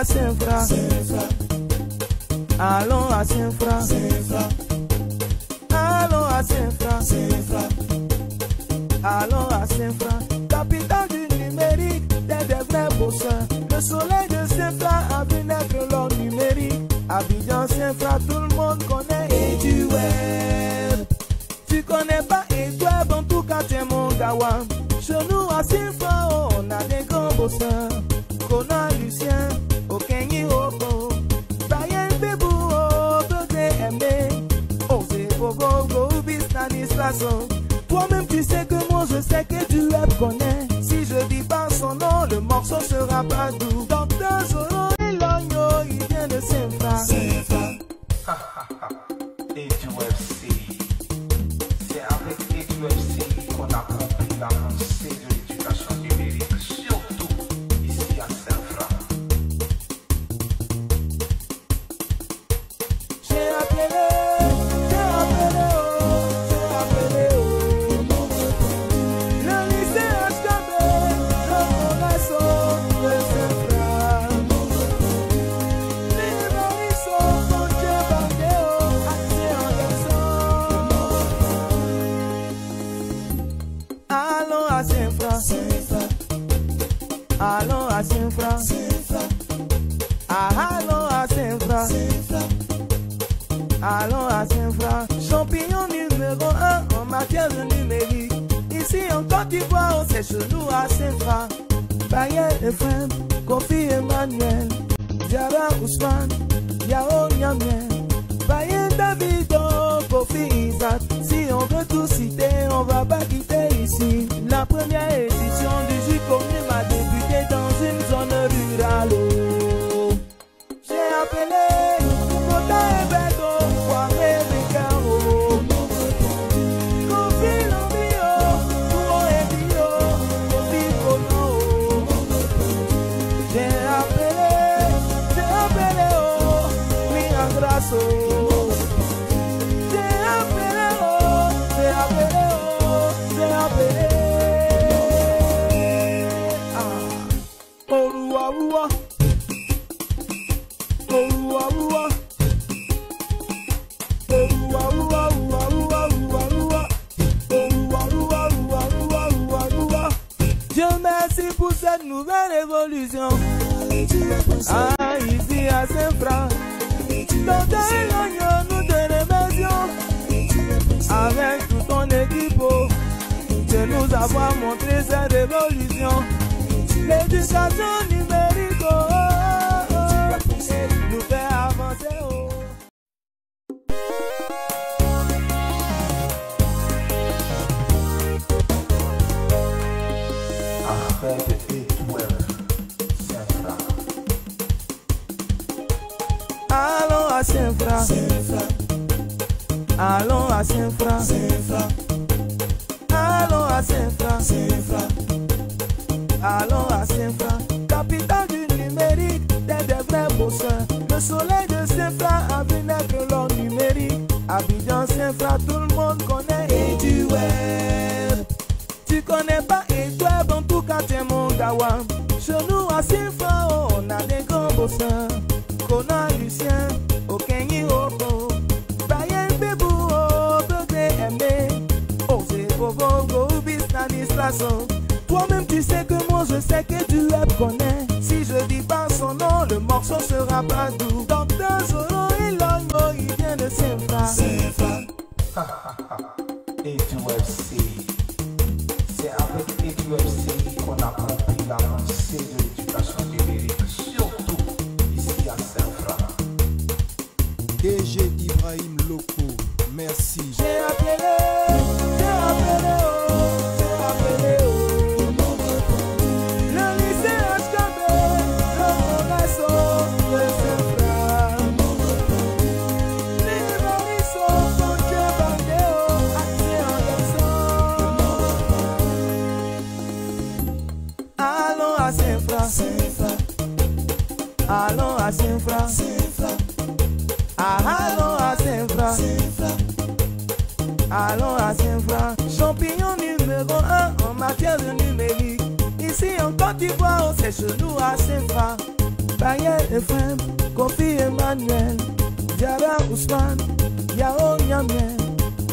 à Saint-Fra. Allons à Saint-Fra. Allons à Saint-Fra. Allons à Saint-Fra. Capitale du numérique, des vrais bosseurs. Le soleil de Saint-Fra a vu naître l'or numérique. Abidjan, Saint-Fra, tout le monde connaît et du web. Tu connais pas et web, en tout cas tu es mon gawa. Chez nous à Saint-Fra, oh, on a des grands bosseurs. Kona Lucien, Okenyi Oko, Bayen Bebou, BDMB, Ose Bobo, Gobis Stanislas. Toi-même tu sais que moi je sais que tu web connais. Si je dis pas son nom, le morceau sera pas doux. Docteur Zoro et Logno, il vient de Saint-Fra. Et du UFC, c'est avec EduFC qu'on a compris l'avancée de l'éducation numérique, surtout ici à Saint-Fra. J'ai appelé, le lycée HKB, le réseau de Saint-Fra. Les barissons, Pontier Bandéo, accès en garçon. Allons à Saint-Fra. Allons à Saint-Fra. Allons à Saint-Fra. Allons à Saint-Fra. Champignon numéro 1 en matière de numérique. Ici en Côte d'Ivoire, c'est chez nous à Saint-Fra. Bayer Ephraim, Kofi Emmanuel, Diara Ousmane, Yao Nyamien, Bayer Davido, Kofi Isaac. Si on veut tout citer, on va pas quitter ici. La première édition du jus commun a débuté dans une zone rurale. Oh. J'ai appelé Kota et Beto, Kwame Mikao, Kofi Lambio, Kuro Ebio, Kofi Kono. J'ai appelé, oh, Mia Grasso. J'ai appelé, ah, Orua Rua. Dieu merci pour cette nouvelle évolution. Ah, ici à Saint-Fra, dans tes réunions, nous te remercions. Avec toute ton équipe, de nous avoir montré cette révolution. L'éducation numérique, nous fait avancer. Affaire de EduWeb, Saint-Fra. Allons à Saint-Fra. Allons à Saint-Fra. Allons à Saint-Fra. Allons à Saint-Fra. Capitale du numérique, des vrais bosseurs. Le soleil de Saint-Fra a vu naître l'or numérique. Abidjan, Saint-Fra, tout le monde connaît et du web. Tu connais pas et web, en tout cas tu es mon gawa. Chez nous à Saint-Fra, oh, on a des grands bosseurs. Kona Lucien, Okenyi Oko, Bayen Bebou, BDMB, Ose Bobo, Gobis Stanislas. Toi-même tu sais que moi je sais que tu web connais. Si je dis pas son nom, le morceau sera pas doux. Docteur Zoro et Logno, il vient de Saint-Fra. Et du UFC, c'est avec EduFC qu'on a compris l'avancée de l'éducation numérique, surtout ici à Saint-Fra. DG Ibrahim Loko, merci. J'ai appelé, le lycée HKB, le réseau de Saint-Fra. Les barissons, Pontier Bandéo, accès en garçon. Allons à Saint-Fra. Allons à Saint-Fra. Allons à Saint-Fra. Allons à Saint-Fra. Champignon numéro 1 en matière de numérique. Ici en Côte d'Ivoire, c'est chez nous à Saint-Fra. Bayer Ephraim, Kofi Emmanuel, Diara Ousmane, Yao Nyamien,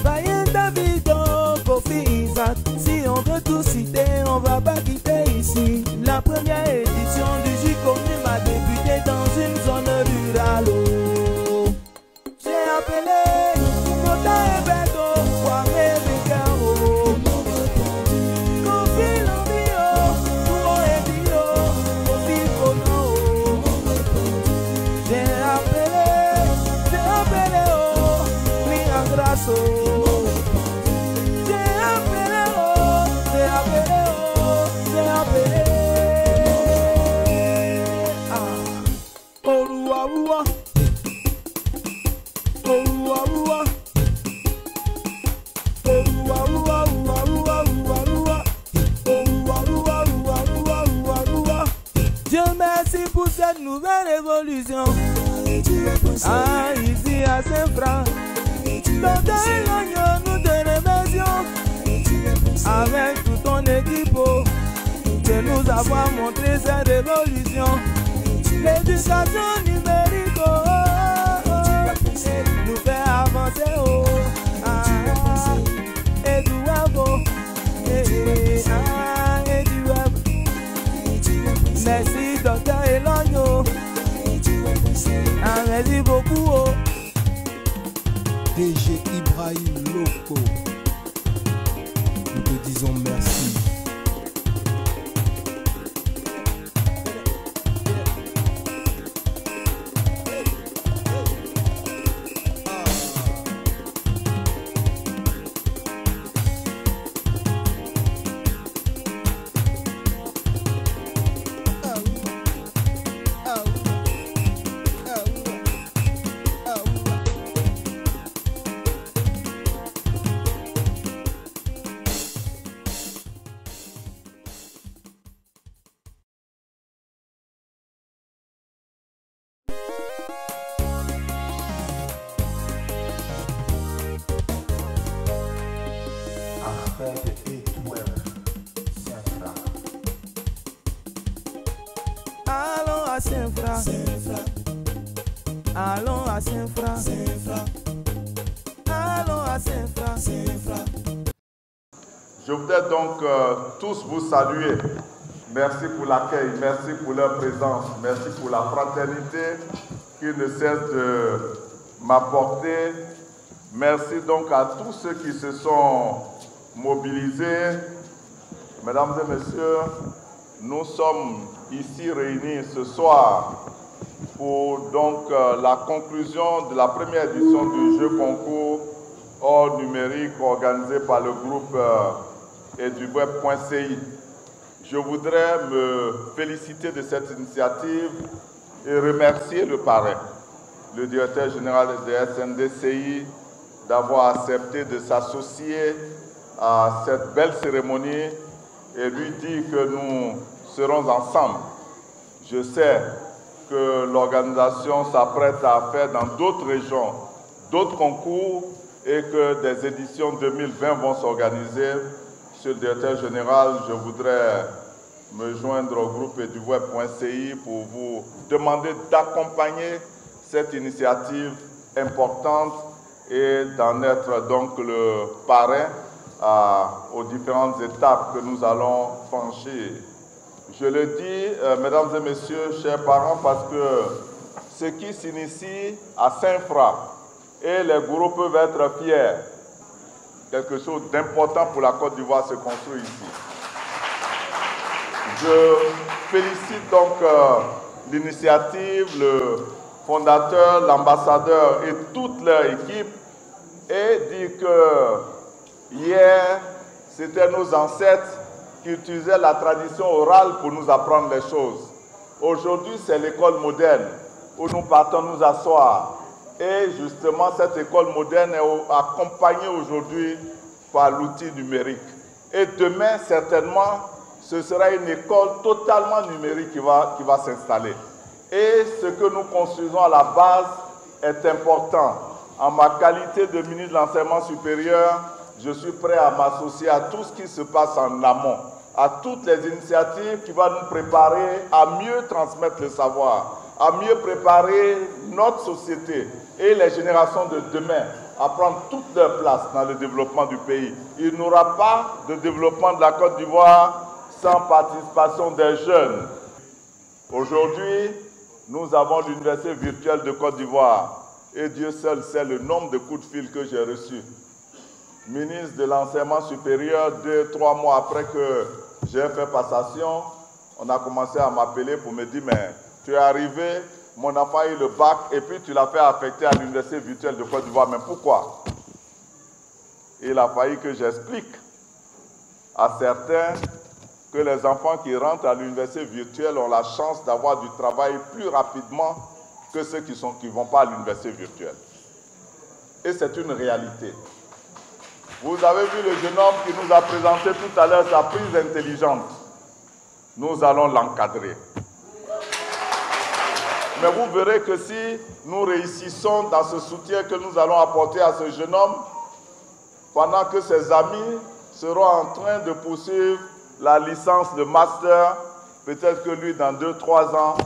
Baye Davido, Kofi Isaac. Si on veut tout citer, on va pas quitter ici. La première édition du J-Commune m'a débuté dans une zone rurale. Oh. J'ai appelé Mota et Beto, Kwame Mikao. Kofi Lambio, Kouo Ebio, Kofi Kono. J'ai appelé, oh, Mia Grasso. Dieu merci pour cette nouvelle révolution. Ah, ici à Saint-Franc, Docteur Lagnon, nous te remercions. Avec toute ton équipe, de nous avoir montré cette révolution. L'éducation numérique, nous fait avancer, et du web, et du web. Merci, Docteur Elogno. Merci beaucoup. DG Ibrahim Loco, nous te disons merci. Allons à Saint-Franc. Allons à Saint-Franc. Allons à Saint-Franc. Je voudrais donc tous vous saluer. Merci pour l'accueil, merci pour leur présence, merci pour la fraternité qui ne cesse de m'apporter. Merci donc à tous ceux qui se sont mobilisés. Mesdames et messieurs, nous sommes ici réunis ce soir pour donc la conclusion de la première édition du jeu concours hors numérique organisé par le groupe eduweb.ci. Je voudrais me féliciter de cette initiative et remercier le parrain, le directeur général de SNDCI, d'avoir accepté de s'associer à cette belle cérémonie et lui dire que nous serons ensemble. Je sais que l'organisation s'apprête à faire dans d'autres régions d'autres concours et que des éditions 2020 vont s'organiser. Monsieur le directeur général, je voudrais me joindre au groupe eduweb.ci pour vous demander d'accompagner cette initiative importante et d'en être donc le parrain aux différentes étapes que nous allons franchir. Je le dis, mesdames et messieurs, chers parents, parce que ce qui s'initie à Saint-Franc et les gourous peuvent être fiers. Quelque chose d'important pour la Côte d'Ivoire se construit ici. Je félicite donc l'initiative, le fondateur, l'ambassadeur et toute leur équipe et dire que hier, c'était nos ancêtres qui utilisaient la tradition orale pour nous apprendre les choses. Aujourd'hui, c'est l'école moderne où nous partons nous asseoir. Et justement, cette école moderne est accompagnée aujourd'hui par l'outil numérique. Et demain, certainement, ce sera une école totalement numérique qui va s'installer. Et ce que nous construisons à la base est important. En ma qualité de ministre de l'Enseignement supérieur, je suis prêt à m'associer à tout ce qui se passe en amont, à toutes les initiatives qui vont nous préparer à mieux transmettre le savoir, à mieux préparer notre société et les générations de demain à prendre toute leur place dans le développement du pays. Il n'y aura pas de développement de la Côte d'Ivoire sans participation des jeunes. Aujourd'hui, nous avons l'Université virtuelle de Côte d'Ivoire et Dieu seul sait le nombre de coups de fil que j'ai reçus. Ministre de l'enseignement supérieur, 2-3 mois après que j'ai fait passation, on a commencé à m'appeler pour me dire « mais tu es arrivé, mon enfant a eu le bac et puis tu l'as fait affecter à l'Université virtuelle de Côte d'Ivoire. Mais pourquoi ?» Il a fallu que j'explique à certains que les enfants qui rentrent à l'université virtuelle ont la chance d'avoir du travail plus rapidement que ceux qui ne vont pas à l'université virtuelle. Et c'est une réalité. Vous avez vu le jeune homme qui nous a présenté tout à l'heure sa prise intelligente. Nous allons l'encadrer. Mais vous verrez que si nous réussissons dans ce soutien que nous allons apporter à ce jeune homme, pendant que ses amis seront en train de poursuivre la licence de master, peut-être que lui, dans 2-3 ans,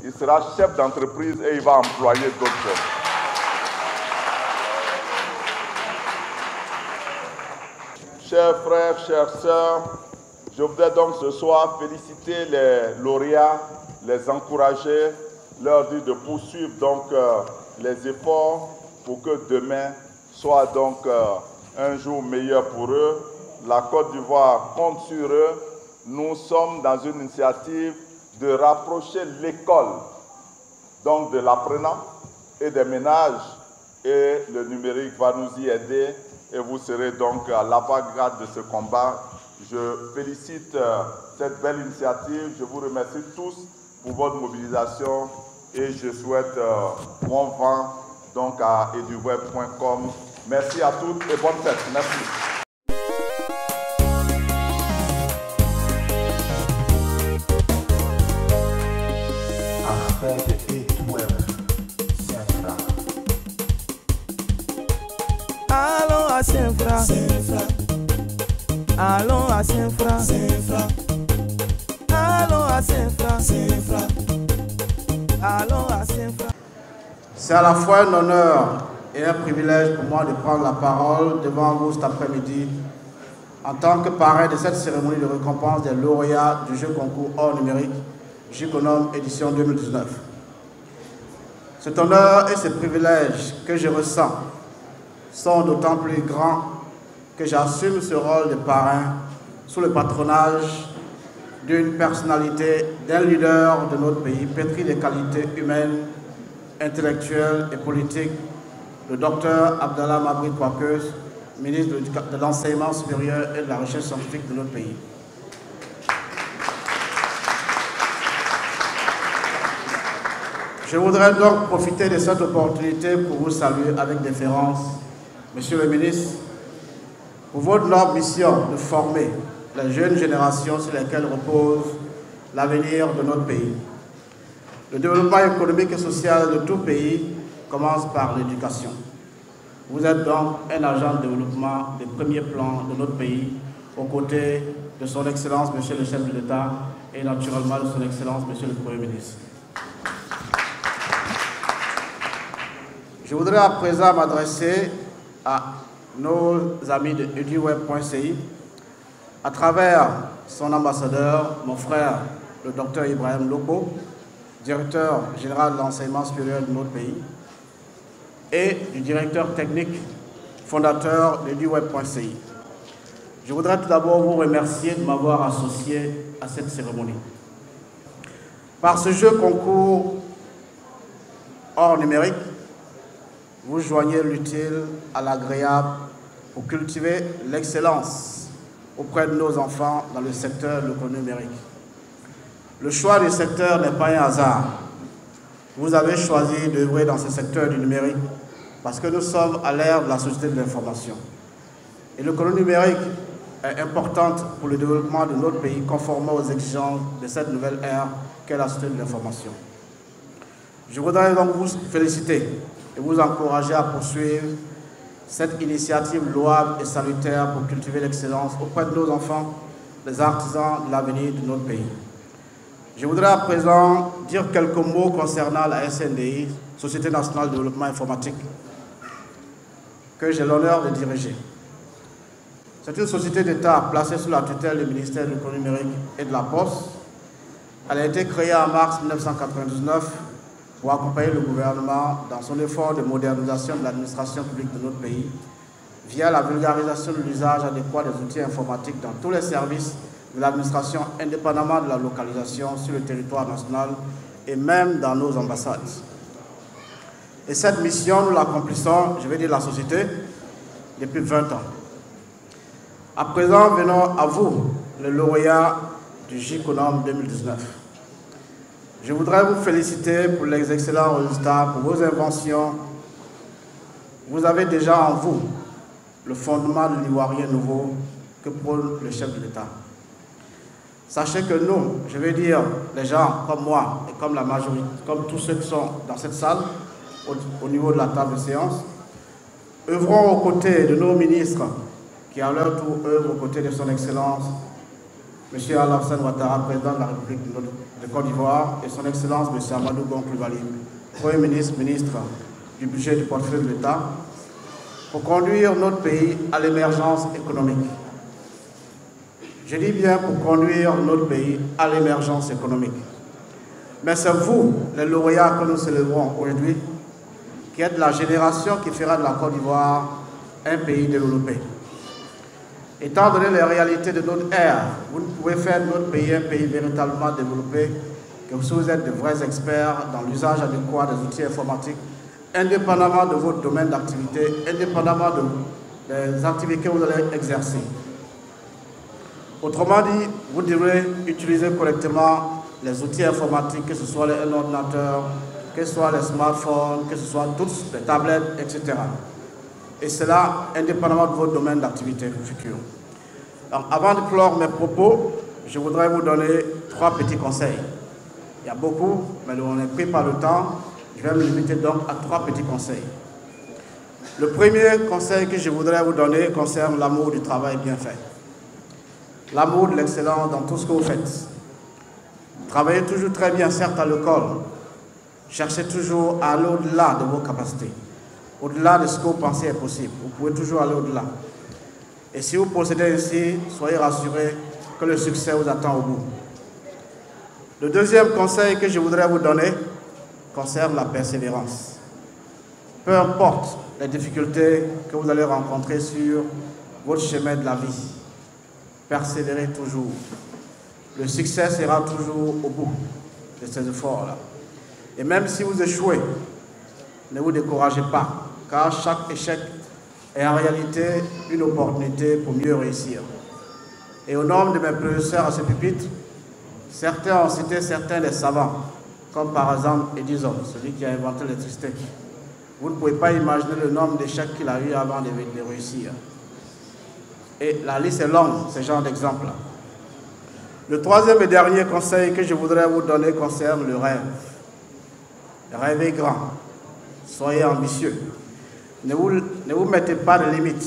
il sera chef d'entreprise et il va employer d'autres jeunes. Chers frères, chères sœurs, je voudrais donc ce soir féliciter les lauréats, les encourager, leur dire de poursuivre donc les efforts pour que demain soit donc un jour meilleur pour eux. La Côte d'Ivoire compte sur eux. Nous sommes dans une initiative de rapprocher l'école donc de l'apprenant et des ménages, et le numérique va nous y aider et vous serez donc à l'avant-garde de ce combat. Je félicite cette belle initiative, je vous remercie tous pour votre mobilisation et je souhaite bon vent donc à eduweb.com. Merci à toutes et bonne fête. Merci. Affaire de Eduweb, Saint-Fra. Allons à Saint-Fra. Allons à Saint-Fra. Allons à Saint-Fra. Allons à Saint-Fra. C'est à la fois un honneur et un privilège pour moi de prendre la parole devant vous cet après-midi en tant que parrain de cette cérémonie de récompense des lauréats du jeu concours hors numérique Juconome édition 2019. Cet honneur et ce privilège que je ressens sont d'autant plus grands que j'assume ce rôle de parrain sous le patronage d'une personnalité, d'un leader de notre pays, pétri de qualités humaines, intellectuelles et politiques, le docteur Abdallah Mabri Kouakeus, ministre de l'Enseignement supérieur et de la Recherche scientifique de notre pays. Je voudrais donc profiter de cette opportunité pour vous saluer avec déférence, Monsieur le ministre, pour votre noble mission de former la jeune génération sur laquelle repose l'avenir de notre pays. Le développement économique et social de tout pays commence par l'éducation. Vous êtes donc un agent de développement de premier plan de notre pays, aux côtés de son Excellence, Monsieur le chef de l'État, et naturellement de son Excellence, Monsieur le Premier ministre. Je voudrais à présent m'adresser à nos amis de eduweb.ci à travers son ambassadeur, mon frère, le docteur Ibrahim Loko, directeur général de l'enseignement supérieur de notre pays, et du directeur technique, fondateur d'eduweb.ci. Je voudrais tout d'abord vous remercier de m'avoir associé à cette cérémonie. Par ce jeu concours hors numérique, vous joignez l'utile à l'agréable pour cultiver l'excellence auprès de nos enfants dans le secteur de l'économie numérique. Le choix du secteur n'est pas un hasard. Vous avez choisi d'œuvrer dans ce secteur du numérique parce que nous sommes à l'ère de la société de l'information. Et l'économie numérique est importante pour le développement de notre pays, conformément aux exigences de cette nouvelle ère qu'est la société de l'information. Je voudrais donc vous féliciter et vous encourager à poursuivre cette initiative louable et salutaire pour cultiver l'excellence auprès de nos enfants, les artisans de l'avenir de notre pays. Je voudrais à présent dire quelques mots concernant la SNDI, Société nationale de développement informatique, que j'ai l'honneur de diriger. C'est une société d'État placée sous la tutelle du ministère de l'économie numérique et de la Poste. Elle a été créée en mars 1999 pour accompagner le gouvernement dans son effort de modernisation de l'administration publique de notre pays via la vulgarisation de l'usage adéquat des outils informatiques dans tous les services de l'administration, indépendamment de la localisation sur le territoire national et même dans nos ambassades. Et cette mission, nous l'accomplissons, je vais dire la société, depuis 20 ans. À présent, venons à vous, les lauréats du JICONOM 2019. Je voudrais vous féliciter pour les excellents résultats, pour vos inventions. Vous avez déjà en vous le fondement de l'Ivoirien nouveau que prône le chef de l'État. Sachez que nous, je vais dire les gens comme moi et comme la majorité, comme tous ceux qui sont dans cette salle, au niveau de la table de séance, œuvrons aux côtés de nos ministres qui à leur tour œuvrent aux côtés de son Excellence, M. Alassane Ouattara, président de la République de Côte d'Ivoire, et son Excellence, M. Amadou Gon Coulibaly, Premier ministre, ministre du budget du portefeuille de l'État, pour conduire notre pays à l'émergence économique. Je dis bien pour conduire notre pays à l'émergence économique. Mais c'est vous, les lauréats que nous célébrons aujourd'hui, qui êtes la génération qui fera de la Côte d'Ivoire un pays développé. Étant donné les réalités de notre ère, vous ne pouvez faire de notre pays un pays véritablement développé que si vous êtes de vrais experts dans l'usage adéquat des outils informatiques, indépendamment de votre domaine d'activité, indépendamment des activités que vous allez exercer. Autrement dit, vous devrez utiliser correctement les outils informatiques, que ce soit un ordinateur, que ce soit les smartphones, que ce soit toutes les tablettes, etc. Et cela indépendamment de votre domaine d'activité futur. Alors, avant de clore mes propos, je voudrais vous donner 3 petits conseils. Il y a beaucoup, mais on est pris par le temps. Je vais me limiter donc à 3 petits conseils. Le premier conseil que je voudrais vous donner concerne l'amour du travail bien fait. L'amour de l'excellence dans tout ce que vous faites. Travaillez toujours très bien, certes à l'école. Cherchez toujours à aller au-delà de vos capacités. Au-delà de ce que vous pensez est possible. Vous pouvez toujours aller au-delà. Et si vous procédez ainsi, soyez rassurés que le succès vous attend au bout. Le deuxième conseil que je voudrais vous donner concerne la persévérance. Peu importe les difficultés que vous allez rencontrer sur votre chemin de la vie, persévérez toujours. Le succès sera toujours au bout de ces efforts-là. Et même si vous échouez, ne vous découragez pas, car chaque échec est en réalité une opportunité pour mieux réussir. Et au nom de mes professeurs à ce pupitre, certains ont cité certains des savants, comme par exemple Edison, celui qui a inventé l'électricité. Vous ne pouvez pas imaginer le nombre d'échecs qu'il a eu avant de réussir. Et la liste est longue, ce genre d'exemples-là. Le troisième et dernier conseil que je voudrais vous donner concerne le rêve. Rêvez grand, soyez ambitieux. Ne vous mettez pas de limites.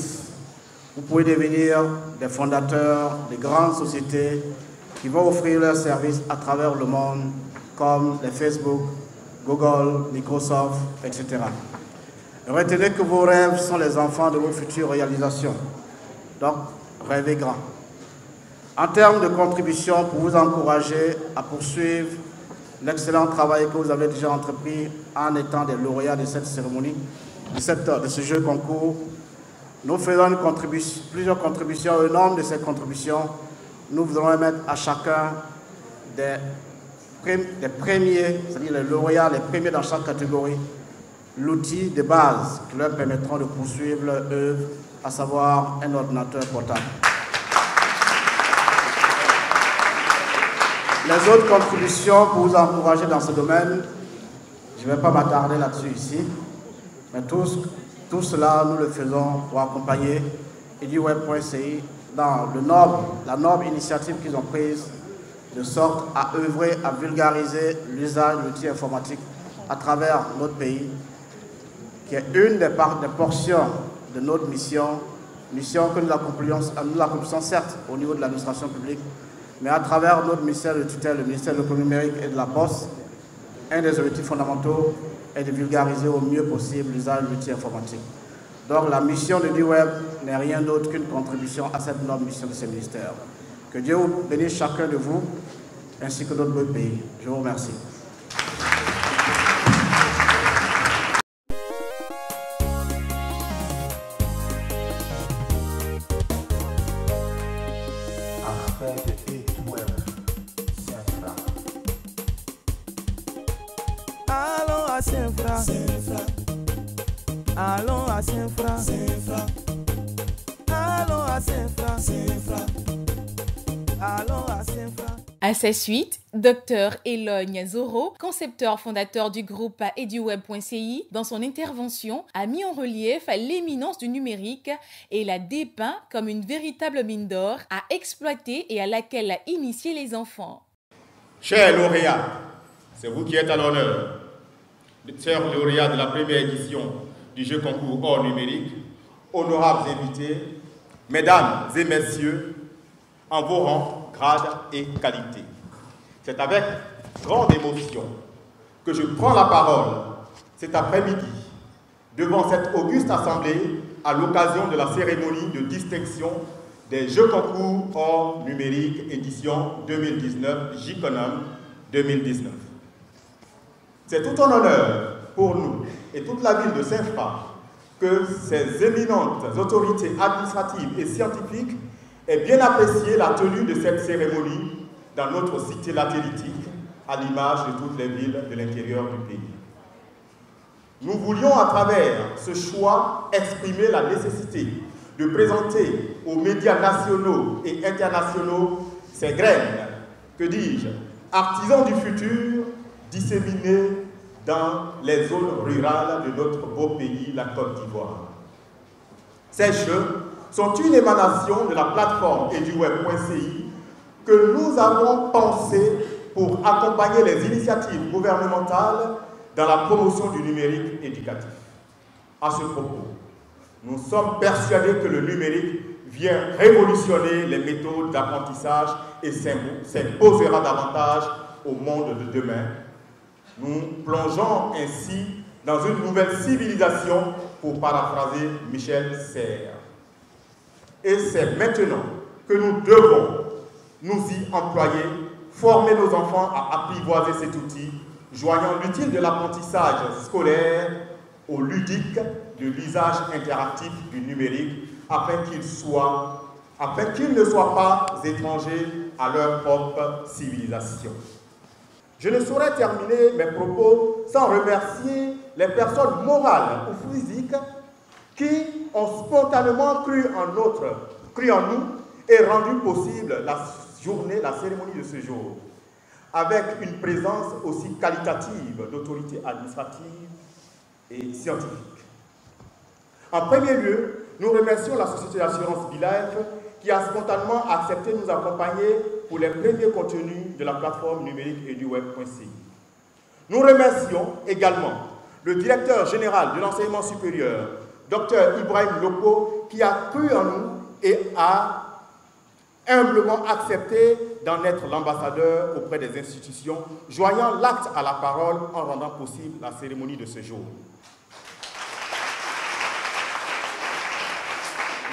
Vous pouvez devenir des fondateurs de grandes sociétés qui vont offrir leurs services à travers le monde, comme les Facebook, Google, Microsoft, etc. Retenez que vos rêves sont les enfants de vos futures réalisations. Donc, rêvez grand. En termes de contribution, pour vous encourager à poursuivre l'excellent travail que vous avez déjà entrepris en étant des lauréats de cette cérémonie, de ce jeu concours, nous faisons plusieurs contributions. Au nombre de ces contributions, nous voudrons mettre à chacun des premiers, c'est-à-dire les lauréats, les premiers dans chaque catégorie, l'outil de base qui leur permettront de poursuivre leur œuvre, à savoir un ordinateur portable. Les autres contributions pour vous encourager dans ce domaine, je ne vais pas m'attarder là-dessus ici, mais tout cela, nous le faisons pour accompagner EduWeb.ci dans la noble initiative qu'ils ont prise de sorte à œuvrer, à vulgariser l'usage de l'outil informatique à travers notre pays, qui est une des portions de notre mission que nous accomplissons certes au niveau de l'administration publique, mais à travers notre ministère de tutelle, le ministère de l'économie numérique et de la Poste, un des objectifs fondamentaux est de vulgariser au mieux possible l'usage de l'outil informatique. Donc la mission de DUWeb n'est rien d'autre qu'une contribution à cette noble mission de ce ministère. Que Dieu vous bénisse chacun de vous, ainsi que notre beau pays. Je vous remercie. Allons à Saint-Fra, allons à Saint-Fra, allons à Saint-Fra, allons à Saint-Fra. À sa suite, Dr Elogne Zoro, concepteur fondateur du groupe eduweb.ci, dans son intervention, a mis en relief l'éminence du numérique et l'a dépeint comme une véritable mine d'or à exploiter et à laquelle a initié les enfants. Chers lauréats, c'est vous qui êtes à l'honneur. Chers lauréats de la première édition du jeu concours hors numérique, honorables invités, mesdames et messieurs, en vos rangs, grades et qualités. C'est avec grande émotion que je prends la parole cet après-midi devant cette auguste assemblée à l'occasion de la cérémonie de distinction des Jeux concours hors numérique édition 2019 JCONAM 2019. C'est tout un honneur pour nous et toute la ville de Saint-Fra que ces éminentes autorités administratives et scientifiques aient bien apprécié la tenue de cette cérémonie dans notre cité latéritique, à l'image de toutes les villes de l'intérieur du pays. Nous voulions à travers ce choix exprimer la nécessité de présenter aux médias nationaux et internationaux ces graines, que dis-je, artisans du futur disséminés dans les zones rurales de notre beau pays, la Côte d'Ivoire. Ces jeux sont une émanation de la plateforme eduweb.ci que nous avons pensé pour accompagner les initiatives gouvernementales dans la promotion du numérique éducatif. À ce propos, nous sommes persuadés que le numérique vient révolutionner les méthodes d'apprentissage et s'imposera davantage au monde de demain. Nous plongeons ainsi dans une nouvelle civilisation, pour paraphraser Michel Serres. Et c'est maintenant que nous devons nous y employer, former nos enfants à apprivoiser cet outil, joignant l'utile de l'apprentissage scolaire au ludique de l'usage interactif du numérique, afin qu'ils ne soient pas étrangers à leur propre civilisation. Je ne saurais terminer mes propos sans remercier les personnes morales ou physiques qui ont spontanément cru en nous et rendu possible la cérémonie de ce jour, avec une présence aussi qualitative d'autorités administratives et scientifiques. En premier lieu, nous remercions la société d'assurance BeLife qui a spontanément accepté de nous accompagner pour les premiers contenus de la plateforme numérique eduweb.ci. Nous remercions également le directeur général de l'enseignement supérieur, Dr Ibrahim Loko, qui a cru en nous et a humblement accepté d'en être l'ambassadeur auprès des institutions, joignant l'acte à la parole en rendant possible la cérémonie de ce jour.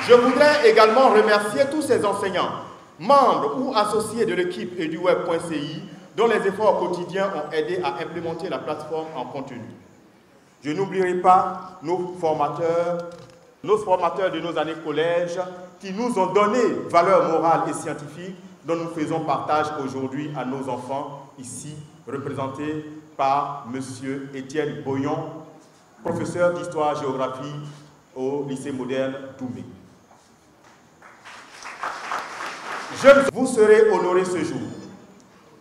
Je voudrais également remercier tous ces enseignants, membres ou associés de l'équipe eduweb.ci, dont les efforts quotidiens ont aidé à implémenter la plateforme en contenu. Je n'oublierai pas nos formateurs de nos années collège, qui nous ont donné valeur morale et scientifique, dont nous faisons partage aujourd'hui à nos enfants, ici représentés par M. Étienne Boyon, professeur d'histoire-géographie au lycée moderne Doumé. Jeunes, vous serez honorés ce jour.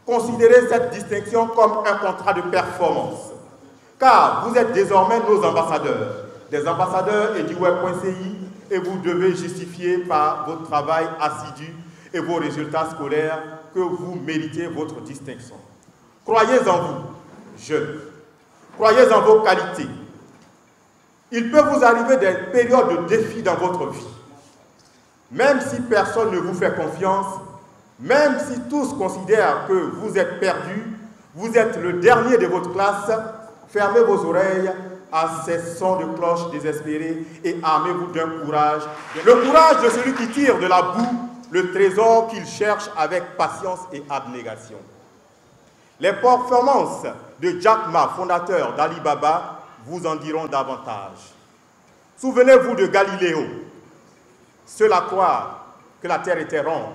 Considérez cette distinction comme un contrat de performance, car vous êtes désormais nos ambassadeurs, des ambassadeurs eduweb.ci, et vous devez justifier par votre travail assidu et vos résultats scolaires que vous méritez votre distinction. Croyez en vous, jeunes. Croyez en vos qualités. Il peut vous arriver des périodes de défi dans votre vie. Même si personne ne vous fait confiance, Même si tous considèrent que vous êtes perdus, vous êtes le dernier de votre classe, fermez vos oreilles à ces sons de cloche désespérés et armez-vous d'un courage. Le courage de celui qui tire de la boue le trésor qu'il cherche avec patience et abnégation. Les performances de Jack Ma, fondateur d'Alibaba, vous en diront davantage. Souvenez-vous de Galiléo, seul à croire que la Terre était ronde.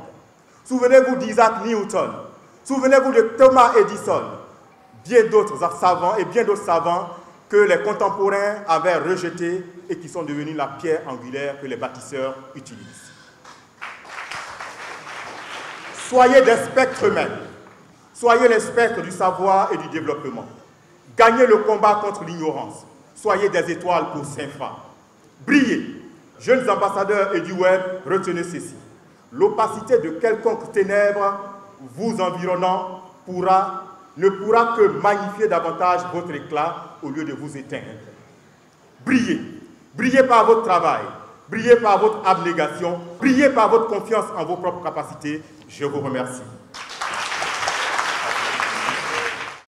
Souvenez-vous d'Isaac Newton. Souvenez-vous de Thomas Edison. Bien d'autres savants que les contemporains avaient rejetés et qui sont devenus la pierre angulaire que les bâtisseurs utilisent. Soyez des spectres même. Soyez les spectres du savoir et du développement. Gagnez le combat contre l'ignorance. Soyez des étoiles pour Saint-Fra. Brillez. Jeunes ambassadeurs et du web, retenez ceci. L'opacité de quelconque ténèbre vous environnant ne pourra que magnifier davantage votre éclat au lieu de vous éteindre. Brillez. Brillez par votre travail. Brillez par votre abnégation. Brillez par votre confiance en vos propres capacités. Je vous remercie.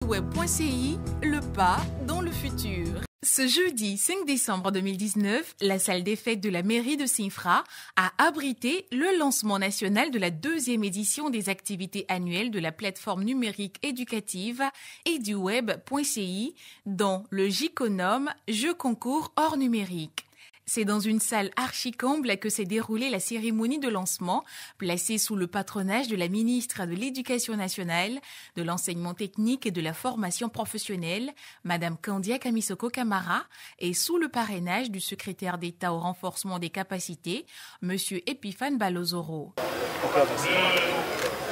Web.ci, le pas dans le futur. Ce jeudi 5 décembre 2019, la salle des fêtes de la mairie de Saint-Fra a abrité le lancement national de la 2e édition des activités annuelles de la plateforme numérique éducative eduweb.ci, dont le JCONOM, Jeux concours hors numérique. C'est dans une salle archi-comble que s'est déroulée la cérémonie de lancement, placée sous le patronage de la ministre de l'Éducation nationale, de l'enseignement technique et de la formation professionnelle, Madame Kandia Kamisoko Kamara, et sous le parrainage du secrétaire d'État au renforcement des capacités, Monsieur Epiphane Balozoro. Le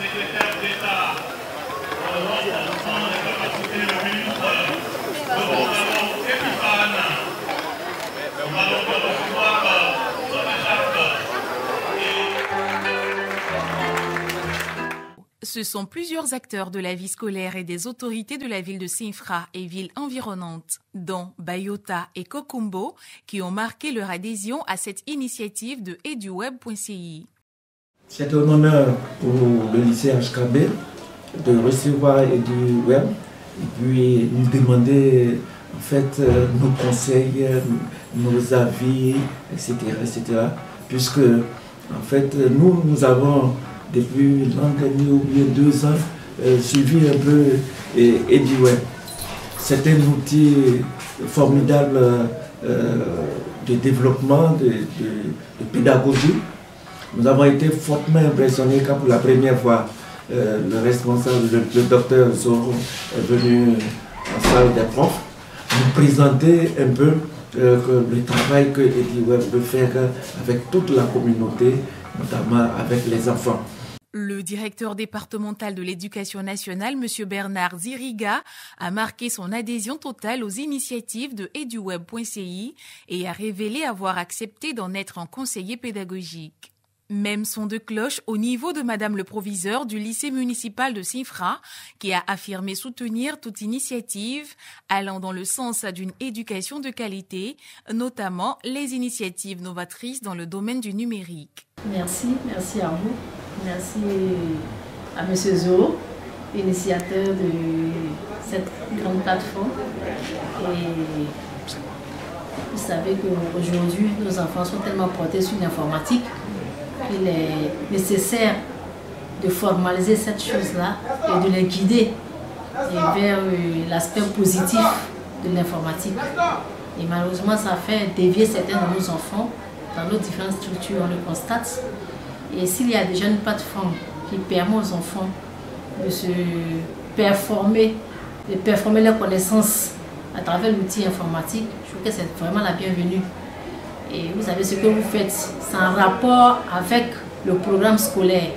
secrétaire d'État au renforcement des capacités, le ministre, Epiphane. Ce sont plusieurs acteurs de la vie scolaire et des autorités de la ville de Saint-Fra et villes environnantes, dont Bayota et Kokumbo, qui ont marqué leur adhésion à cette initiative de eduweb.ci. C'est un honneur pour le lycée HKB de recevoir eduweb et puis nous demander en fait nos conseils, nos avis, etc., puisque en fait nous avons depuis l'an dernier ou bien 2 ans suivi un peu eduweb. C'est un outil formidable de développement, de pédagogie. Nous avons été fortement impressionnés quand pour la première fois le responsable, le docteur Zoro, est venu en salle des profs nous présenter un peu le travail que eduweb peut faire avec toute la communauté, notamment avec les enfants. Le directeur départemental de l'Éducation nationale, M. Bernard Ziriga, a marqué son adhésion totale aux initiatives de eduweb.ci et a révélé avoir accepté d'en être un conseiller pédagogique. Même son de cloche au niveau de Madame le proviseur du lycée municipal de Saint-Fra, qui a affirmé soutenir toute initiative allant dans le sens d'une éducation de qualité, notamment les initiatives novatrices dans le domaine du numérique. Merci à vous. Merci à M. Zo, initiateur de cette grande plateforme. Et vous savez qu'aujourd'hui, nos enfants sont tellement portés sur l'informatique qu'il est nécessaire de formaliser cette chose-là et de les guider vers l'aspect positif de l'informatique. Et malheureusement, ça fait dévier certains de nos enfants dans nos différentes structures, on le constate. Et s'il y a déjà une plateforme qui permet aux enfants de se performer, de performer leurs connaissances à travers l'outil informatique, je trouve que c'est vraiment la bienvenue. Et vous savez ce que vous faites, c'est en rapport avec le programme scolaire.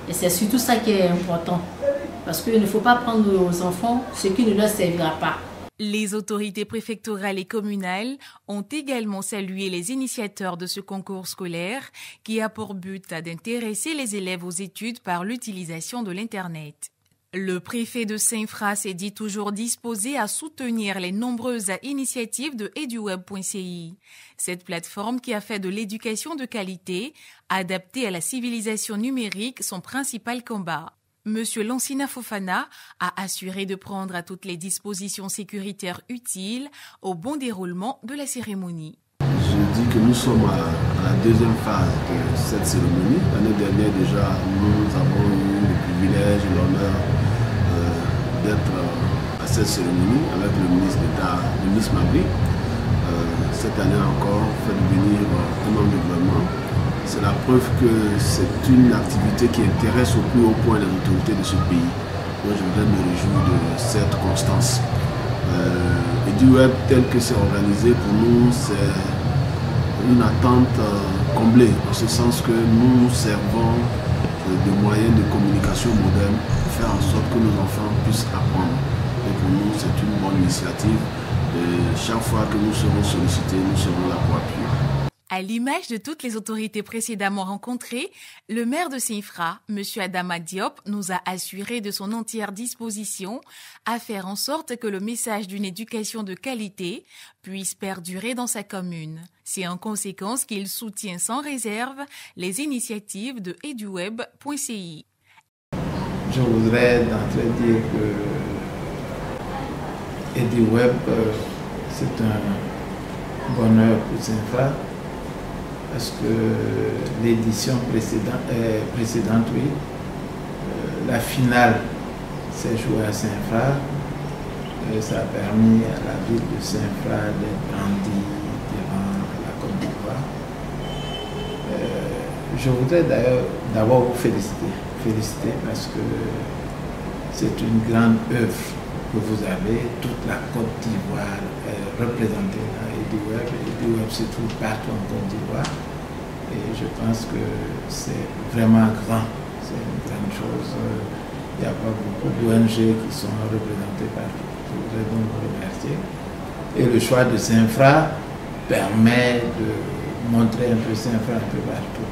Et c'est surtout ça qui est important. Parce qu'il ne faut pas prendre aux enfants ce qui ne leur servira pas. Les autorités préfectorales et communales ont également salué les initiateurs de ce concours scolaire qui a pour but d'intéresser les élèves aux études par l'utilisation de l'Internet. Le préfet de Saint-Fra s'est dit toujours disposé à soutenir les nombreuses initiatives de eduweb.ci. Cette plateforme qui a fait de l'éducation de qualité, adaptée à la civilisation numérique, son principal combat. Monsieur Lansina Fofana a assuré de prendre toutes les dispositions sécuritaires utiles au bon déroulement de la cérémonie. Je dis que nous sommes à la deuxième phase de cette cérémonie. L'année dernière déjà, nous avons eu le privilège et l'honneur d'être à cette cérémonie avec le ministre d'État, le ministre Mabri. Cette année encore, fait venir un membre du gouvernement. C'est la preuve que c'est une activité qui intéresse au plus haut point les autorités de ce pays. Moi, je voudrais me réjouir de cette constance. eduweb tel que c'est organisé, pour nous, c'est une attente comblée, en ce sens que nous servons de moyens de communication modernes pour faire en sorte que nos enfants puissent apprendre. Et pour nous, c'est une bonne initiative. Et chaque fois que nous serons sollicités, nous serons là pour appuyer. À l'image de toutes les autorités précédemment rencontrées, le maire de Saint-Fra, M. Adama Diop, nous a assuré de son entière disposition à faire en sorte que le message d'une éducation de qualité puisse perdurer dans sa commune. C'est en conséquence qu'il soutient sans réserve les initiatives de eduweb.ci. Je voudrais d'entrée dire que eduweb, c'est un bonheur pour Saint-Fra. Parce que l'édition précédente, oui, la finale s'est jouée à Saint-Fra. Ça a permis à la ville de Saint-Fra d'être brandie devant la Côte d'Ivoire. Je voudrais d'ailleurs d'abord vous féliciter parce que c'est une grande œuvre que vous avez. Toute la Côte d'Ivoire est représentée dans eduweb. eduweb se trouve partout en Côte d'Ivoire. Et je pense que c'est vraiment grand. C'est une grande chose. Il n'y a pas beaucoup d'ONG qui sont représentées partout. Je voudrais donc vous remercier. Et le choix de Saint-Fra permet de montrer un peu Saint-Fra un peu partout.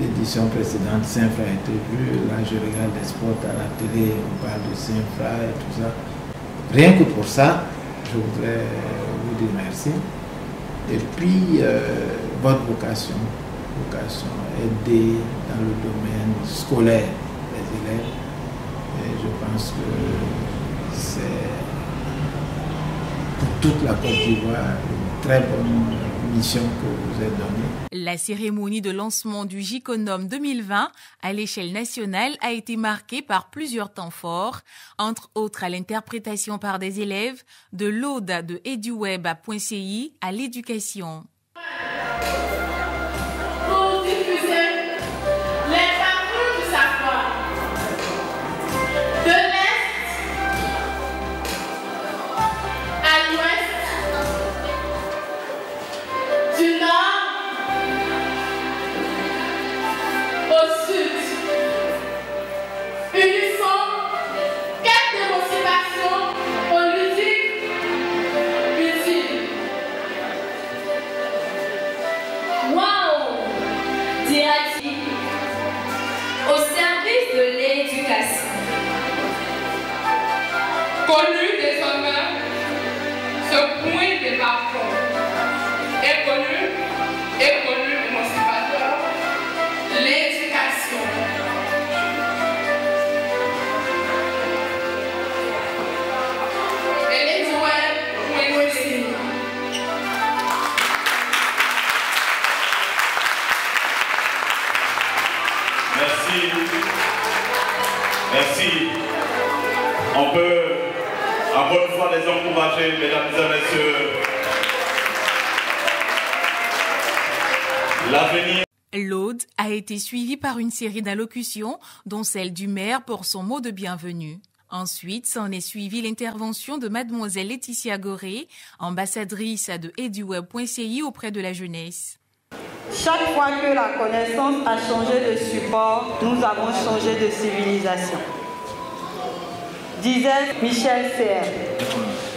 L'édition précédente, Saint-Fra a été vue. Là, je regarde les spots à la télé, on parle de Saint-Fra et tout ça. Rien que pour ça, je voudrais vous dire merci. Et puis, votre vocation, aider dans le domaine scolaire des élèves. Et je pense que c'est pour toute la Côte d'Ivoire une très bonne mission que vous êtes donnée. La cérémonie de lancement du JICONOM 2020 à l'échelle nationale a été marquée par plusieurs temps forts, entre autres à l'interprétation par des élèves de l'Aude de eduweb.ci à l'éducation. Pour diffuser les parcours du savoir de l'Est à l'Ouest, du Nord au Sud. Unissons quête de motivation au ludique utile. Wow! Dirati au service de l'éducation. Connu désormais, ce point de parcours est connu émancipateur, l'éducation. Et eduweb.ci. Merci. On peut encore une fois les encourager, mesdames et messieurs. L'avenir. L'Aude a été suivie par une série d'allocutions, dont celle du maire pour son mot de bienvenue. Ensuite, s'en est suivie l'intervention de mademoiselle Laetitia Goré, ambassadrice de eduweb.ci auprès de la jeunesse. Chaque fois que la connaissance a changé de support, nous avons changé de civilisation. Disait Michel Serres.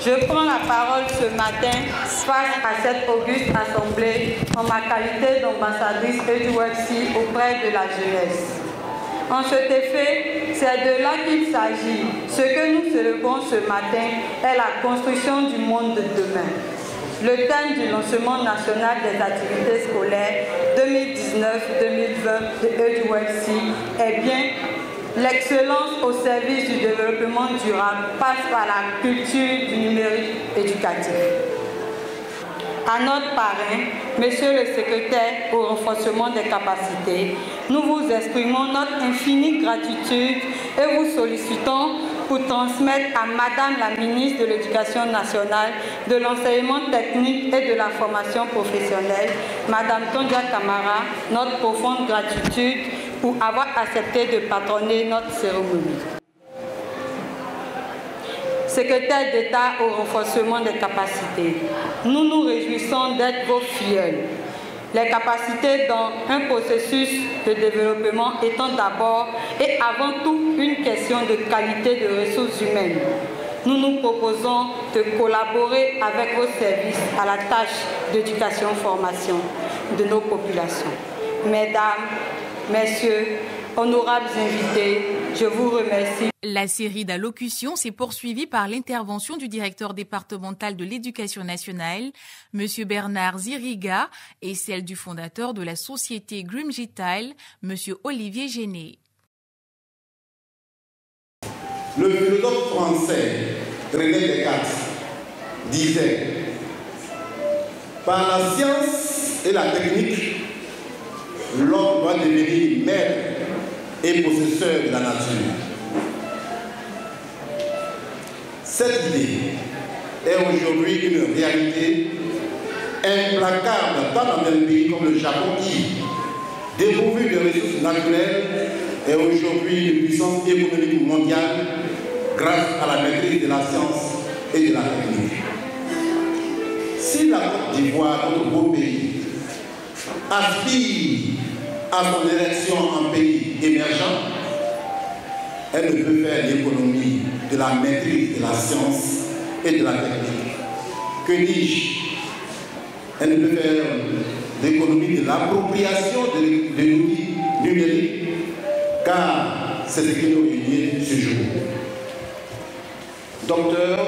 Je prends la parole ce matin face à cette auguste assemblée en ma qualité d'ambassadrice eduweb.ci auprès de la jeunesse. En cet effet, C'est de là qu'il s'agit. Ce que nous célébrons ce matin est la construction du monde de demain. Le thème du lancement national des activités scolaires 2019-2020 de EduWebC est bien l'excellence au service du développement durable passe par la culture du numérique éducatif. À notre parrain, Monsieur le secrétaire au renforcement des capacités, nous vous exprimons notre infinie gratitude et vous sollicitons pour transmettre à Madame la ministre de l'Éducation nationale, de l'enseignement technique et de la formation professionnelle, Madame Tondia Camara, notre profonde gratitude pour avoir accepté de patronner notre cérémonie. Secrétaire d'État au renforcement des capacités, nous nous réjouissons d'être vos filleuls. Les capacités dans un processus de développement étant d'abord et avant tout une question de qualité de ressources humaines. Nous nous proposons de collaborer avec vos services à la tâche d'éducation-formation de nos populations. Mesdames, Messieurs, honorables invités, je vous remercie. La série d'allocutions s'est poursuivie par l'intervention du directeur départemental de l'Éducation nationale, M. Bernard Ziriga, et celle du fondateur de la société Grimgital, M. Olivier Géné. Le philosophe français René Descartes disait « Par la science et la technique, l'homme doit devenir maître et possesseur de la nature. » Cette idée est aujourd'hui une réalité implacable tant dans un pays comme le Japon qui, dépourvu de ressources naturelles, est aujourd'hui une puissance économique mondiale grâce à la maîtrise de la science et de la technique. Si la Côte d'Ivoire, notre beau pays, aspire à son élection en pays émergent, elle ne peut faire l'économie de la maîtrise de la science et de la technique. Que dis-je? Elle ne peut faire l'économie de l'appropriation de l'outil numérique, car c'est ce qui nous réunit ce jour. Docteur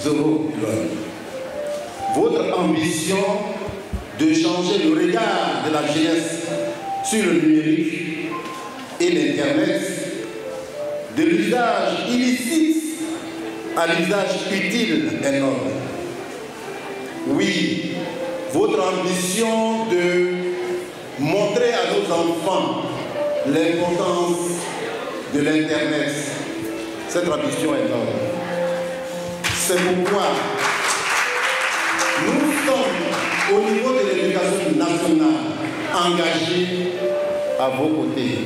Zoro, votre ambition de changer le regard de la jeunesse sur le numérique et l'Internet, de l'usage illicite à l'usage utile est noble. Oui, votre ambition de montrer à nos enfants l'importance de l'Internet, cette ambition est noble. C'est pourquoi nous sommes, au niveau de l'éducation nationale, engagés à vos côtés.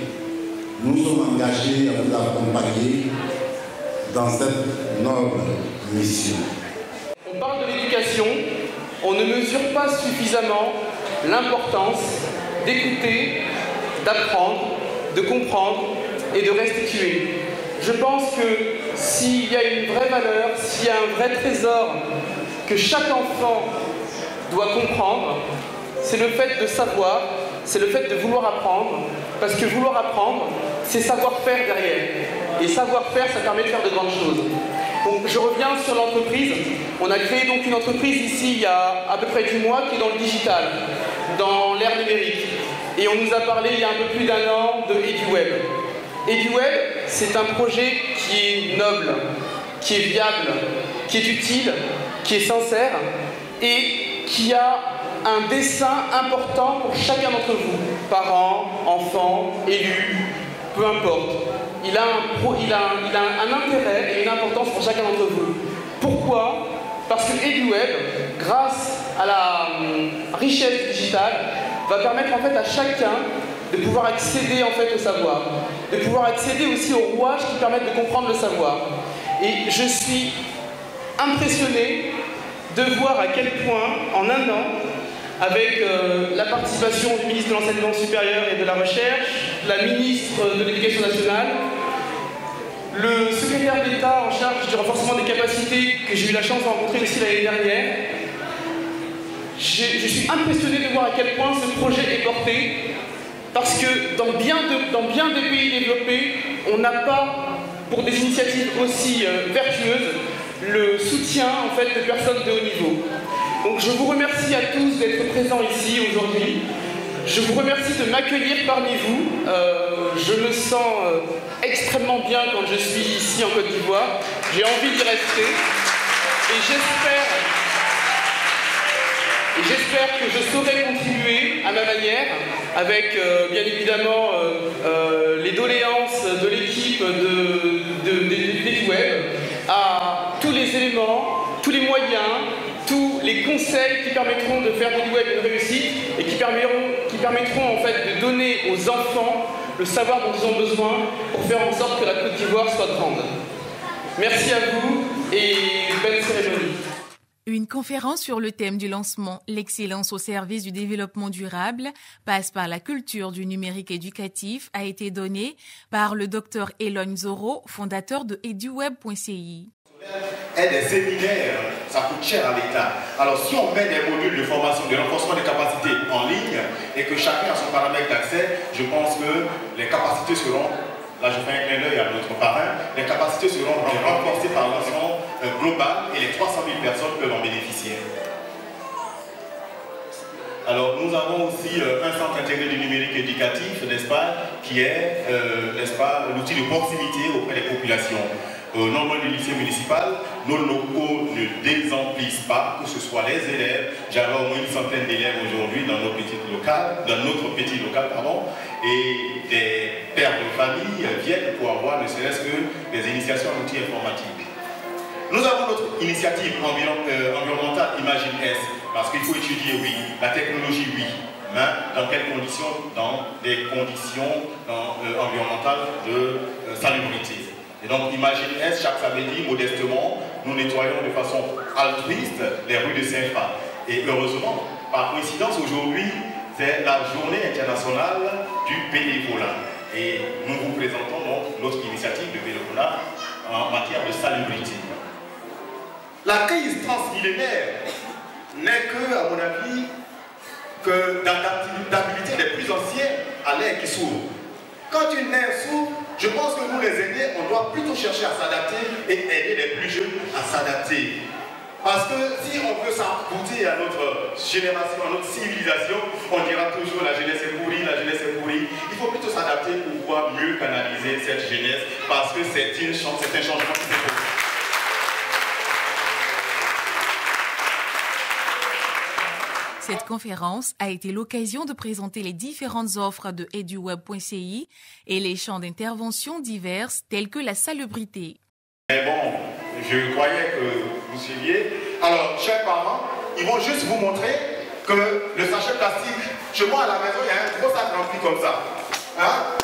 Nous sommes engagés à vous accompagner dans cette noble mission. On parle de l'éducation, on ne mesure pas suffisamment l'importance d'écouter, d'apprendre, de comprendre et de restituer. Je pense que s'il y a une vraie valeur, s'il y a un vrai trésor que chaque enfant doit comprendre, c'est le fait de savoir, c'est le fait de vouloir apprendre, parce que vouloir apprendre, c'est savoir-faire derrière. Et savoir-faire, ça permet de faire de grandes choses. Donc je reviens sur l'entreprise. On a créé donc une entreprise ici il y a à peu près 10 mois qui est dans le digital, dans l'ère numérique. Et on nous a parlé il y a un peu plus d'1 an de EduWeb. EduWeb, c'est un projet qui est noble, qui est viable, qui est utile, qui est sincère et qui a un dessein important pour chacun d'entre vous, parents, enfants, élus, peu importe. Il a un intérêt et une importance pour chacun d'entre vous. Pourquoi? Parce que EduWeb, grâce à la richesse digitale, va permettre en fait à chacun de pouvoir accéder en fait au savoir, de pouvoir accéder aussi aux rouages qui permettent de comprendre le savoir. Et je suis impressionné de voir à quel point, en 1 an, avec la participation du ministre de l'Enseignement supérieur et de la Recherche, la ministre de l'Éducation nationale, le secrétaire d'État en charge du renforcement des capacités que j'ai eu la chance de rencontrer aussi l'année dernière, je suis impressionné de voir à quel point ce projet est porté, parce que dans bien des pays développés, on n'a pas, pour des initiatives aussi vertueuses, le soutien en fait, de personnes de haut niveau. Donc je vous remercie à tous d'être présents ici aujourd'hui. Je vous remercie de m'accueillir parmi vous. Je me sens extrêmement bien quand je suis ici en Côte d'Ivoire. J'ai envie d'y rester. Et j'espère que je saurai contribuer à ma manière, avec bien évidemment les doléances de l'équipe d'EduWeb, à tous les éléments, tous les moyens, tous les conseils qui permettront de faire d'EduWeb une réussite et qui permettront en fait de donner aux enfants le savoir dont ils ont besoin pour faire en sorte que la Côte d'Ivoire soit grande. Merci à vous et belle cérémonie. Une conférence sur le thème du lancement « L'excellence au service du développement durable passe par la culture du numérique éducatif » a été donnée par le Dr Elon Nzoro, fondateur de eduweb.ci. Et des séminaires, ça coûte cher à l'État. Alors si on met des modules de formation, de renforcement des capacités en ligne et que chacun a son paramètre d'accès, je pense que les capacités seront, là je fais un clin d'œil à notre parrain, les capacités seront renforcées par l'enseignement global et les 300 000 personnes peuvent en bénéficier. Alors nous avons aussi un centre intégré du numérique éducatif, n'est-ce pas, qui est, n'est-ce pas, l'outil de proximité auprès des populations. Non loin du lycée municipal, nos locaux ne désemplissent pas, que ce soit les élèves. J'avais au moins une centaine d'élèves aujourd'hui dans notre petit local, et des pères de famille viennent pour avoir ne serait-ce que des initiations en outils informatiques. Nous avons notre initiative environnementale Imagine S, parce qu'il faut étudier, oui, la technologie, oui, mais dans quelles conditions? Dans des conditions environnementales de salubrité. Et donc, Imagine S, chaque samedi, modestement, nous nettoyons de façon altruiste les rues de Saint-Fra. Et heureusement, par coïncidence, aujourd'hui, c'est la journée internationale du bénévolat. Et nous vous présentons donc notre initiative de bénévolat en matière de salubrité. La crise transmillénaire n'est que, à mon avis, que dans l'adaptabilité des plus anciens à l'air qui s'ouvre. Quand une aire s'ouvre, je pense que nous les aînés, on doit plutôt chercher à s'adapter et aider les plus jeunes à s'adapter. Parce que si on veut s'arc-bouter à notre génération, à notre civilisation, on dira toujours la jeunesse est pourrie, la jeunesse est pourrie. Il faut plutôt s'adapter pour pouvoir mieux canaliser cette jeunesse parce que c'est un changement qui s'est fait. Cette conférence a été l'occasion de présenter les différentes offres de eduweb.ci et les champs d'intervention divers tels que la salubrité. Mais bon, je croyais que vous suiviez. Alors, chers parents, ils vont juste vous montrer que le sachet plastique, chez moi à la maison, il y a un gros sac rempli comme ça. Hein?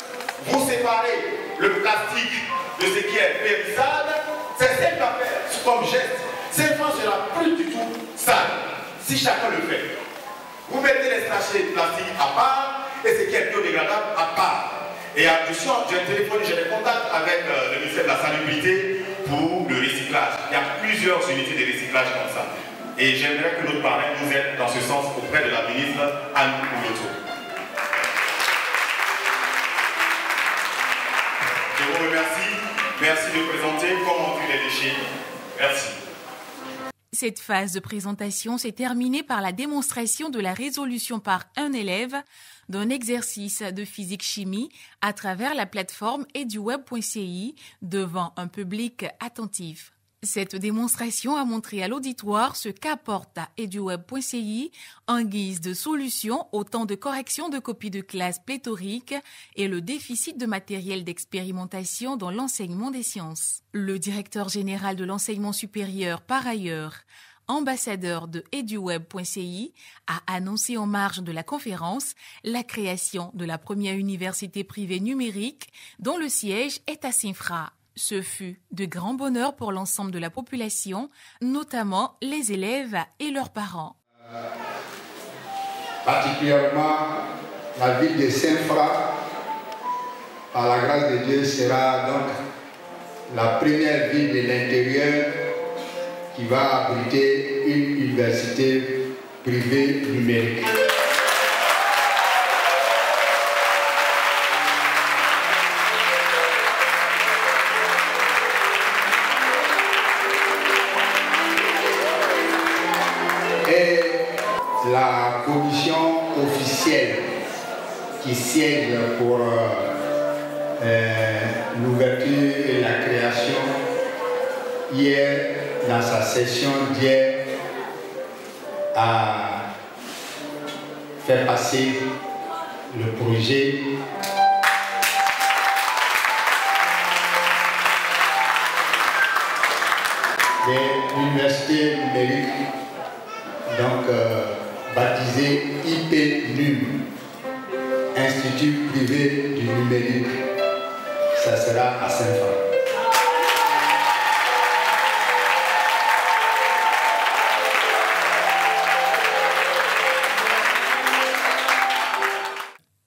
Vous séparez le plastique de ce qui est périssable, c'est simple à faire comme geste. Cette fois, ce sera plus du tout sale, si chacun le fait. Vous mettez les sachets plastiques à part et ce qui est biodégradable à part. Et j'ai téléphoné, j'ai des contacts avec le ministère de la Salubrité pour le recyclage. Il y a plusieurs unités de recyclage comme ça. Et j'aimerais que notre parrain nous aide dans ce sens auprès de la ministre Anne Ouloto. Je vous remercie. Merci de présenter comment on tue les déchets. Merci. Cette phase de présentation s'est terminée par la démonstration de la résolution par un élève d'un exercice de physique-chimie à travers la plateforme eduweb.ci devant un public attentif. Cette démonstration a montré à l'auditoire ce qu'apporte à eduweb.ci en guise de solution au temps de correction de copies de classe pléthoriques et le déficit de matériel d'expérimentation dans l'enseignement des sciences. Le directeur général de l'enseignement supérieur, par ailleurs, ambassadeur de eduweb.ci, a annoncé en marge de la conférence la création de la première université privée numérique dont le siège est à Saint-Fra. Ce fut de grand bonheur pour l'ensemble de la population, notamment les élèves et leurs parents. Particulièrement, la ville de Saint-Fra, par la grâce de Dieu, sera donc la première ville de l'intérieur qui va abriter une université privée numérique. et la commission officielle qui siège pour l'ouverture et la création, hier, dans sa session d'hier, a fait passer le projet de l'université numérique, donc baptisé IP-NUM, Institut privé du numérique. Ça sera à Saint-Franc.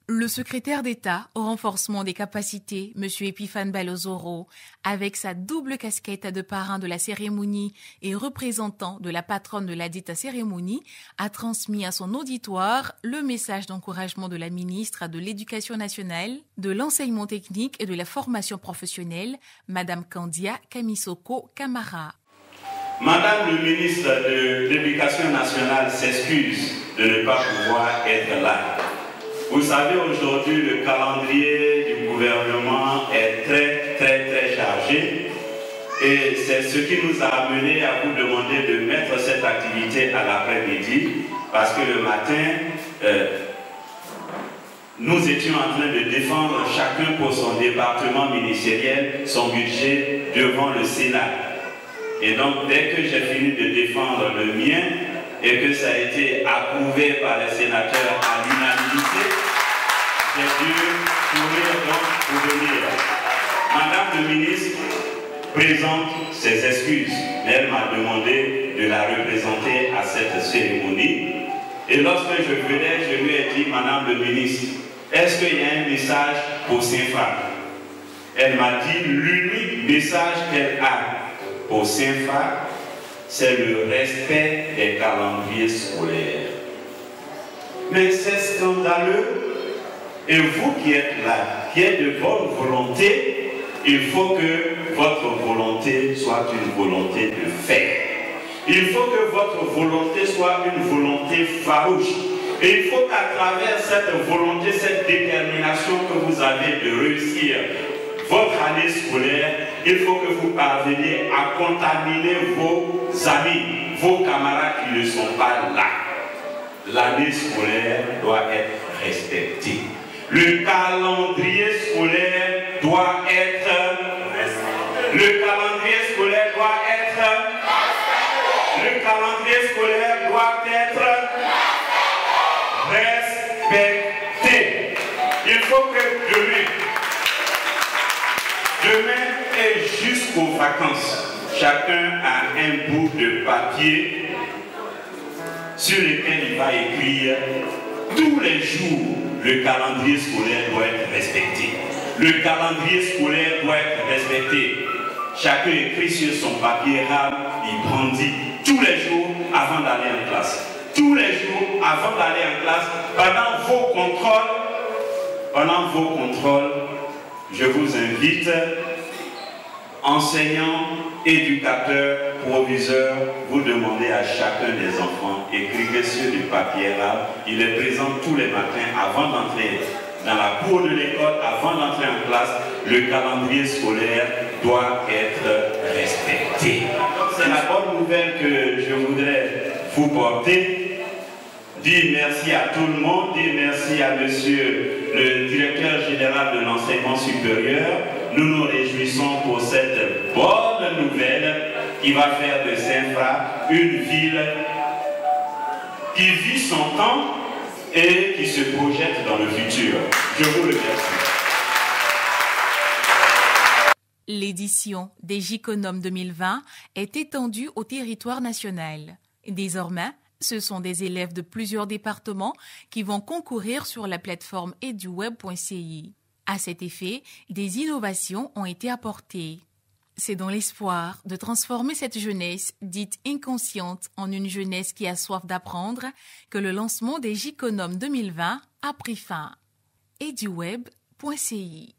Le secrétaire d'État au renforcement des capacités, M. Epiphane Balozoro, avec sa double casquette de parrain de la cérémonie et représentant de la patronne de la dite cérémonie, a transmis à son auditoire le message d'encouragement de la ministre de l'Éducation nationale, de l'enseignement technique et de la formation professionnelle, Mme Kandia Kamisoko Kamara. Madame le ministre de l'Éducation nationale s'excuse de ne pas pouvoir être là. Vous savez, aujourd'hui, le calendrier du gouvernement est très chargé et c'est ce qui nous a amené à vous demander de mettre cette activité à l'après-midi parce que le matin, nous étions en train de défendre chacun pour son département ministériel, son budget devant le Sénat. Et donc, dès que j'ai fini de défendre le mien, et que ça a été approuvé par les sénateurs à l'unanimité, j'ai dû courir donc pour venir. Madame le ministre présente ses excuses, mais elle m'a demandé de la représenter à cette cérémonie. Et lorsque je venais, je lui ai dit, Madame le ministre, est-ce qu'il y a un message pour Saint-Franc? Elle m'a dit, l'unique message qu'elle a pour Saint-Franc, c'est le respect des calendriers scolaires. Mais c'est scandaleux. Et vous qui êtes là, qui êtes de bonne volonté, il faut que votre volonté soit une volonté de faire. Il faut que votre volonté soit une volonté farouche. Et il faut qu'à travers cette volonté, cette détermination que vous avez de réussir votre année scolaire, il faut que vous parveniez à contaminer vos amis, vos camarades qui ne sont pas là. L'année scolaire doit être respectée. Le calendrier scolaire doit être respecté. Le calendrier scolaire doit être respecté. Le calendrier scolaire doit être respecté. Il faut que demain et jusqu'aux vacances, chacun a un bout de papier sur lequel il va écrire tous les jours. Le calendrier scolaire doit être respecté. Le calendrier scolaire doit être respecté. Chacun écrit sur son papier rame, il brandit tous les jours avant d'aller en classe. Tous les jours avant d'aller en classe, pendant vos contrôles, je vous invite, enseignants, éducateurs, proviseurs, vous demandez à chacun des enfants, écrivez sur du papier rame, il est présent tous les matins avant d'entrer dans la cour de l'école, avant d'entrer en classe, le calendrier scolaire doit être respecté. C'est la bonne nouvelle que je voudrais vous porter. Dire merci à tout le monde, dire merci à monsieur le directeur général de l'enseignement supérieur. Nous nous réjouissons pour cette bonne nouvelle qui va faire de Saint-Franc une ville qui vit son temps et qui se projette dans le futur. Je vous remercie. L'édition des JICONOM 2020 est étendue au territoire national. Désormais, ce sont des élèves de plusieurs départements qui vont concourir sur la plateforme eduweb.ci. À cet effet, des innovations ont été apportées. C'est dans l'espoir de transformer cette jeunesse dite inconsciente en une jeunesse qui a soif d'apprendre que le lancement des JICONOM 2020 a pris fin. eduweb.ci